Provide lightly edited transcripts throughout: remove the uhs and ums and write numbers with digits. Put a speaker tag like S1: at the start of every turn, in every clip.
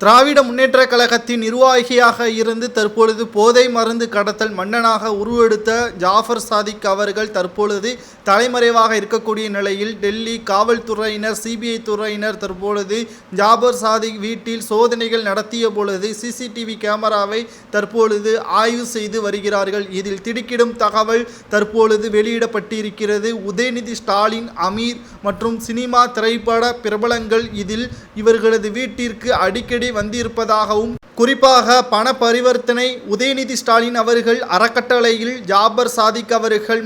S1: திராவிட முன்னேற்றக் கழகத்தின் நிர்வாகியாக இருந்து தற்பொழுது போதை மருந்து கடத்தல் மன்னனாக உருவெடுத்த ஜாஃபர் சாதிக் அவர்கள் தற்பொழுது தலைமறைவாக இருக்கக்கூடிய நிலையில் டெல்லி காவல்துறையினர் சிபிஐ துறையினர் தற்பொழுது ஜாஃபர் சாதிக் வீட்டில் சோதனைகள் நடத்திய பொழுது சிசிடிவி கேமராவை தற்பொழுது ஆய்வு செய்து வருகிறார்கள். இதில் திடுக்கிடும் தகவல் தற்பொழுது வெளியிடப்பட்டிருக்கிறது. உதயநிதி ஸ்டாலின், அமீர் மற்றும் சினிமா திரைப்பட பிரபலங்கள் இதில் இவர்களது வீட்டிற்கு அடிக்கடி வந்திருப்பதாகவும், குறிப்பாக பண பரிவர்த்தனை உதயநிதி ஸ்டாலின் அவர்கள் அறக்கட்டளையில் ஜாபர் சாதிக் அவர்கள்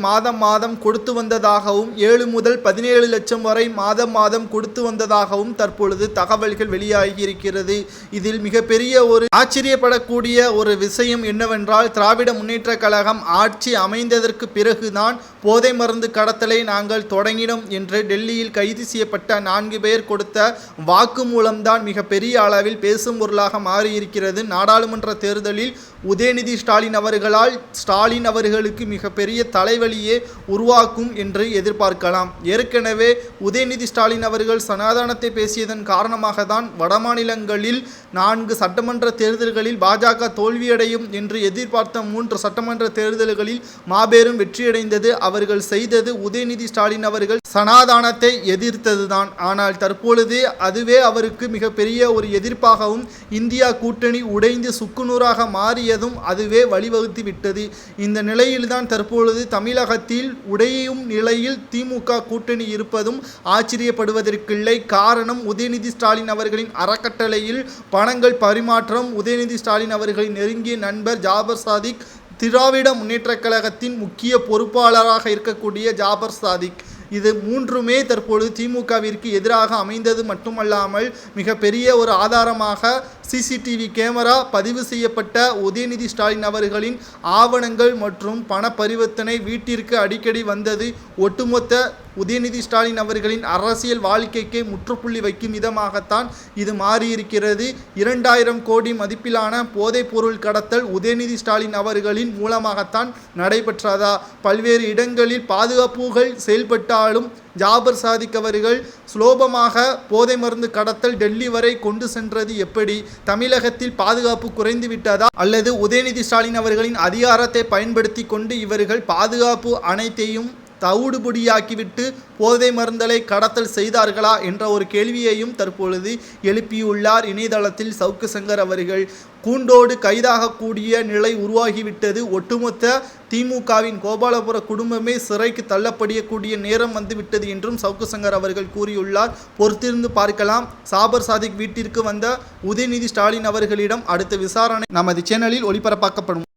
S1: மாதம் கொடுத்து வந்ததாகவும் 7 முதல் 17 லட்சம் வரை மாதம் கொடுத்து வந்ததாகவும் தற்பொழுது தகவல்கள் வெளியாகி இருக்கிறது. இதில் மிகப்பெரிய ஒரு ஆச்சரியப்படக்கூடிய ஒரு விஷயம் என்னவென்றால், திராவிட முன்னேற்ற கழகம் ஆட்சி அமைந்ததற்கு பிறகுதான் போதை மருந்து கடத்தலை நாங்கள் தொடங்கினோம் என்று டெல்லியில் கைது செய்யப்பட்ட 4 பேர் கொடுத்த வாக்குமூலம்தான் மிகப்பெரிய அளவில் பேசும் பொருளாக மாறியிருக்கிறது. நாடாளுமன்ற தேர்தலில் உதயநிதி ஸ்டாலின் அவர்களால் ஸ்டாலின் அவர்களுக்கு மிகப்பெரிய தலைவலியே உருவாக்கும் என்று எதிர்பார்க்கலாம். ஏற்கனவே உதயநிதி ஸ்டாலின் அவர்கள் சனாதனத்தை பேசியதன் காரணமாக தான் வடமாநிலங்களில் 4 சட்டமன்ற தேர்தல்களில் பாஜக தோல்வியடையும் என்று எதிர்பார்த்த 3 சட்டமன்ற தேர்தல்களில் மாபெரும் வெற்றியடைந்தது. அவர்கள் செய்தது உதயநிதி ஸ்டாலின் அவர்கள் சனாதானத்தை எதிர்த்ததுதான். ஆனால் தற்பொழுது அதுவே அவருக்கு மிகப்பெரிய ஒரு எதிர்ப்பாகவும், இந்தியா கூட்டணி உடைந்து சுக்குநூறாக மாறியதும் அதுவே வழிவகுத்து விட்டது. இந்த நிலையில்தான் தற்பொழுது தமிழகத்தில் உடையும் நிலையில் திமுக கூட்டணி இருப்பதும் ஆச்சரியப்படுவதற்கில்லை. காரணம், உதயநிதி ஸ்டாலின் அவர்களின் அறக்கட்டளையில் பணங்கள் பரிமாற்றம். உதயநிதி ஸ்டாலின் அவர்களின் நெருங்கிய நண்பர் ஜாபர் சாதிக், திராவிட முன்னேற்றக் கழகத்தின் முக்கிய பொறுப்பாளராக இருக்கக்கூடிய ஜாபர் சாதிக், இது மூன்றுமே தற்பொழுது திமுகவிற்கு எதிராக அமைந்தது மட்டுமல்லாமல் மிகப்பெரிய ஒரு ஆதாரமாக சிசிடிவி கேமரா பதிவு செய்யப்பட்ட உதயநிதி ஸ்டாலின் அவர்களின் ஆவணங்கள் மற்றும் பண பரிவர்த்தனை வீட்டிற்கு அடிக்கடி வந்தது ஒட்டுமொத்த உதயநிதி ஸ்டாலின் அவர்களின் அரசியல் வாழ்க்கைக்கு முற்றுப்புள்ளி வைக்கும் விதமாகத்தான் இது மாறியிருக்கிறது. 2000 கோடி மதிப்பிலான போதைப் பொருள் கடத்தல் உதயநிதி ஸ்டாலின் அவர்களின் மூலமாகத்தான் நடைபெற்றதா? பல்வேறு இடங்களில் பாதுகாப்புகள் செயல்பட்டாலும் ஜாபர் சாதிக் அவர்கள் சுலபமாக போதை மருந்து கடத்தல் டெல்லி வரை கொண்டு சென்றது எப்படி? தமிழகத்தில் பாதுகாப்பு குறைந்து விட்டதா, அல்லது உதயநிதி ஸ்டாலின் அவர்களின் அதிகாரத்தை பயன்படுத்தி கொண்டு இவர்கள் பாதுகாப்பு அனைத்தையும் தவிடுபொடியாக்கிவிட்டு போதை மருந்தலை கடத்தல் செய்தார்களா என்ற ஒரு கேள்வியையும் தற்பொழுது எழுப்பியுள்ளார் இணையதளத்தில் சவுக்கு சங்கர் அவர்கள். கூண்டோடு கைதாகக்கூடிய நிலை உருவாகிவிட்டது. ஒட்டுமொத்த திமுகவின் கோபாலபுர குடும்பமே சிறைக்கு தள்ளப்படக்கூடிய நேரம் வந்துவிட்டது என்றும் சவுக்கு சங்கர் அவர்கள் கூறியுள்ளார். பொறுத்திருந்து பார்க்கலாம். ஜாபர் சாதிக் வீட்டிற்கு வந்த உதயநிதி ஸ்டாலின் அவர்களிடம் அடுத்த விசாரணை நமது சேனலில் ஒளிபரப்பாக்கப்படும்.